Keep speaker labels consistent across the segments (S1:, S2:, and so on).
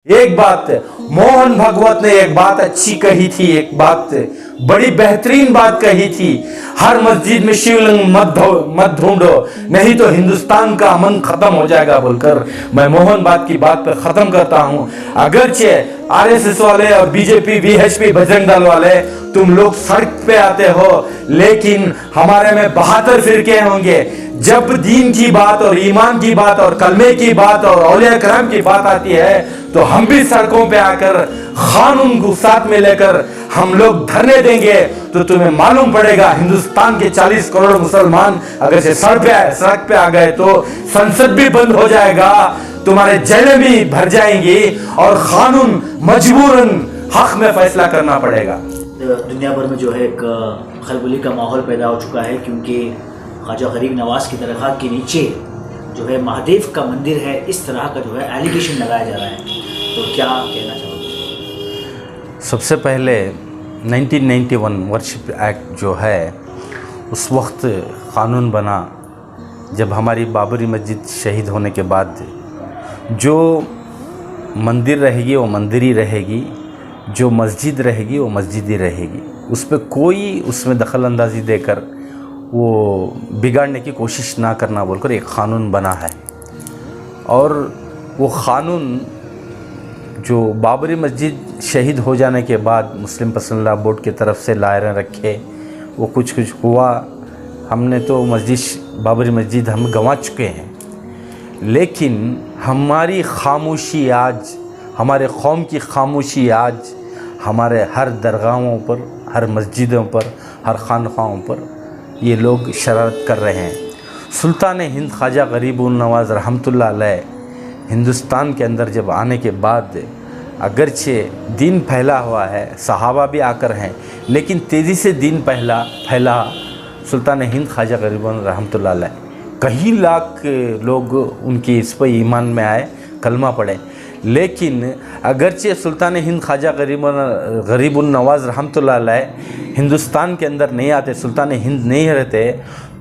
S1: एक बात मोहन भागवत ने एक बात अच्छी कही थी, एक बात बड़ी बेहतरीन बात कही थी। हर मस्जिद में शिवलिंग मत ढूंढो, नहीं तो हिंदुस्तान का अमन खत्म हो जाएगा बोलकर मैं मोहन बात की बात पर खत्म करता हूं। अगरचे आरएसएस वाले और बीजेपी वीएचपी बजरंग दल वाले तुम लोग सड़क पे आते हो, लेकिन हमारे में 72 फिरके होंगे। जब दीन की बात और ईमान की बात और कलमे की बात और औलिया करम की बात आती है तो हम भी सड़कों पे आकर कानून को साथ में लेकर हम लोग धरने देंगे। तो तुम्हें मालूम पड़ेगा हिंदुस्तान के 40 करोड़ मुसलमान अगर से सड़क पे आ गए तो संसद भी बंद हो जाएगा, तुम्हारे जेलें भी भर जाएंगी और कानून मजबूरन हक में फैसला करना पड़ेगा।
S2: दुनिया भर में जो है एक खलबली का माहौल पैदा हो चुका है, क्योंकि ख्वाजा गरीब नवाज की दरगाह के नीचे जो है महादेव का मंदिर है, इस तरह का जो है एलिगेशन लगाया जा रहा है। तो क्या कहना चाहोगे?
S1: सबसे पहले 1991 वर्शिप एक्ट जो है उस वक्त क़ानून बना जब हमारी बाबरी मस्जिद शहीद होने के बाद जो मंदिर रहेगी वो मंदिर ही रहेगी, जो मस्जिद रहेगी वो मस्जिद ही रहेगी। उस पर कोई उसमें दखल अंदाज़ी देकर वो बिगाड़ने की कोशिश ना करना बोलकर एक क़ानून बना है। और वो क़ानून जो बाबरी मस्जिद शहीद हो जाने के बाद मुस्लिम पर्सनल लॉ बोर्ड की तरफ से लायरें रखे, वो कुछ हुआ। हमने तो बाबरी मस्जिद हम गंवा चुके हैं, लेकिन हमारी खामोशी आज, हमारे कौम की खामोशी आज हमारे हर दरगाहों पर, हर मस्जिदों पर, हर खानखाहों पर ये लोग शरारत कर रहे हैं। सुल्तान हिंद ख्वाजा गरीबुल नवाज़ रहमतुल्लाह अलैह हिंदुस्तान के अंदर जब आने के बाद अगरचे दीन फैला हुआ है, सहाबा भी आकर हैं, लेकिन तेज़ी से दीन फैला सुल्तान हिंद ख्वाजा गरीबुल रहमतुल्लाह अलैह। कई लाख लोग उनकी इस पर ईमान में आए, कलमा पढ़े, लेकिन अगरचे सुल्तान हिंद ख्वाजा गरीबुल नवाज़ रहमतुल्लाह अलैह हिंदुस्तान के अंदर नहीं आते, सुल्तान हिंद नहीं रहते,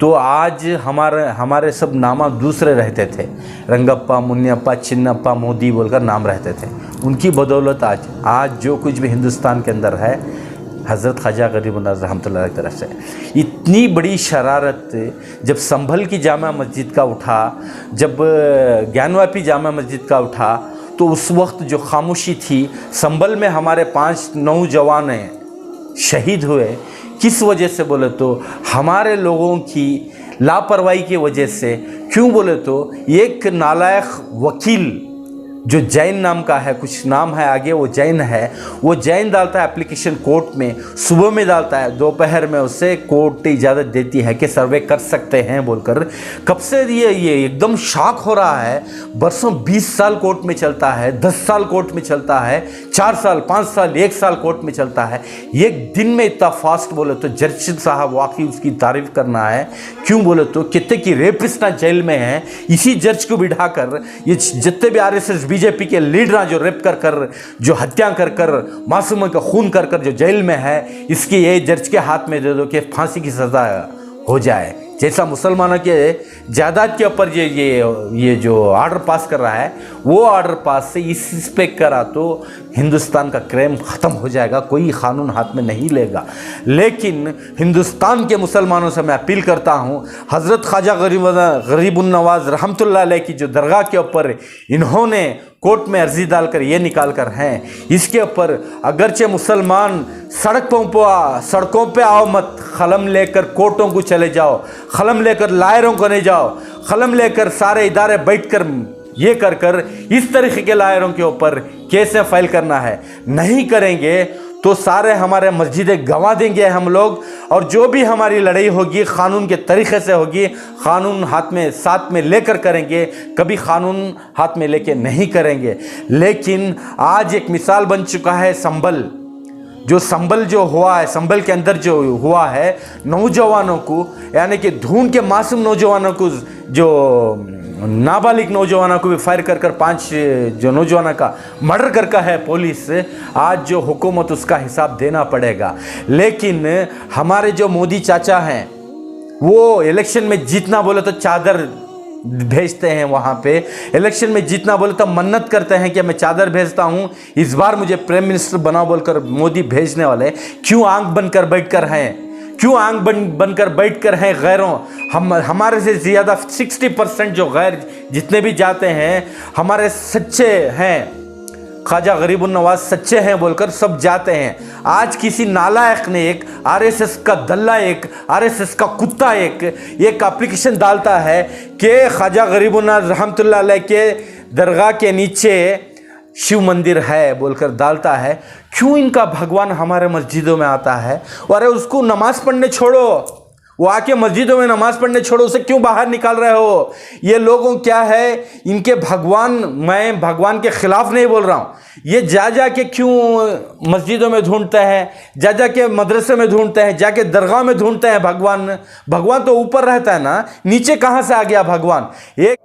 S1: तो आज हमारे सब नाम दूसरे रहते थे। रंगप्पा, मुन्नियप्पा, चिन्नप्पा, मोदी बोलकर नाम रहते थे। उनकी बदौलत आज जो कुछ भी हिंदुस्तान के अंदर है हज़रत ख्वाजा गरीबुल नवाज़ रहमतुल्लाह अलैह की तरफ से। इतनी बड़ी शरारत जब संभल की जामा मस्जिद का उठा, जब ज्ञानवापी जामा मस्जिद का उठा, तो उस वक्त जो खामोशी थी, संभल में हमारे 5 नौजवान शहीद हुए। किस वजह से बोले तो हमारे लोगों की लापरवाही की वजह से। क्यों बोले तो एक नालायक वकील जो जैन नाम का है, कुछ नाम है आगे, वो जैन है, वो जैन डालता है एप्लीकेशन कोर्ट में, सुबह में डालता है, दोपहर में उसे कोर्ट इजाज़त देती है कि सर्वे कर सकते हैं बोलकर। कब से ये एकदम शॉक हो रहा है। बरसों 20 साल कोर्ट में चलता है, 10 साल कोर्ट में चलता है, 4 साल, 5 साल, 1 साल कोर्ट में चलता है। एक दिन में इतना फास्ट बोले तो जज साहब वाकई उसकी तारीफ करना है। क्यों बोले तो कितने की रेपिस्ट जेल में है, इसी जज को बिठाकर ये जितने भी आरएसएस बीजेपी के लीडर जो रेप कर जो हत्या कर मासूमों का खून कर जो जेल में है, इसकी ये जज के हाथ में दे दो कि फांसी की सजा हो जाए। जैसा मुसलमानों के जायदाद के ऊपर ये जो ऑर्डर पास कर रहा है, वो ऑर्डर पास से इस पे करा तो हिंदुस्तान का क्राइम ख़त्म हो जाएगा, कोई कानून हाथ में नहीं लेगा। लेकिन हिंदुस्तान के मुसलमानों से मैं अपील करता हूँ, हज़रत ख्वाजा गरीबुल नवाज़ रहमतुल्लाह अलैह की जो दरगाह के ऊपर इन्होंने कोर्ट में अर्जी डालकर ये निकाल कर हैं, इसके ऊपर अगरचे मुसलमान सड़कों पे आओ मत, कलम लेकर कोर्टों को चले जाओ, कलम लेकर लायरों को नहीं जाओ, कलम लेकर सारे इदारे बैठकर ये कर इस तरीके के लायरों के ऊपर केसें फाइल करना है। नहीं करेंगे तो सारे हमारे मस्जिदें गंवा देंगे हम लोग, और जो भी हमारी लड़ाई होगी कानून के तरीके से होगी, कानून हाथ में साथ में लेकर करेंगे, कभी कानून हाथ में लेके नहीं करेंगे। लेकिन आज एक मिसाल बन चुका है संभल जो हुआ है, संभल के अंदर जो हुआ है, नौजवानों को, यानी कि ढूंढ के मासूम नौजवानों को, जो नाबालिग नौजवानों को भी फायर कर 5 जो नौजवानों का मर्डर करका है पुलिस। आज जो हुकूमत उसका हिसाब देना पड़ेगा। लेकिन हमारे जो मोदी चाचा हैं वो इलेक्शन में जीतना बोले तो चादर भेजते हैं वहाँ पे। इलेक्शन में जीतना बोले तो मन्नत करते हैं कि मैं चादर भेजता हूँ, इस बार मुझे प्राइम मिनिस्टर बनाओ बोलकर मोदी भेजने वाले क्यों आंख बनकर बैठकर हैं? क्यों आंख बनकर बैठकर हैं गैरों? हमारे से ज़्यादा 60% जो गैर जितने भी जाते हैं हमारे सच्चे हैं, ख्वाजा गरीबुन नवाज सच्चे हैं बोलकर सब जाते हैं। आज किसी नालायक ने, एक आरएसएस का दल्ला, एक आरएसएस का कुत्ता एक एप्लीकेशन डालता है कि ख्वाजा गरीबुन नवाज रहमतुल्लाह अलैह के दरगाह के नीचे शिव मंदिर है बोलकर डालता है। क्यों इनका भगवान हमारे मस्जिदों में आता है? अरे उसको नमाज़ पढ़ने छोड़ो, वो आके मस्जिदों में नमाज पढ़ने छोड़ो, उसे क्यों बाहर निकाल रहे हो? ये लोगों क्या है इनके भगवान, मैं भगवान के खिलाफ नहीं बोल रहा हूँ, ये जा के क्यों मस्जिदों में ढूंढते हैं, जा के मदरसे में ढूंढते हैं, जाके दरगाह में ढूंढते हैं भगवान। भगवान तो ऊपर रहता है ना, नीचे कहाँ से आ गया भगवान? एक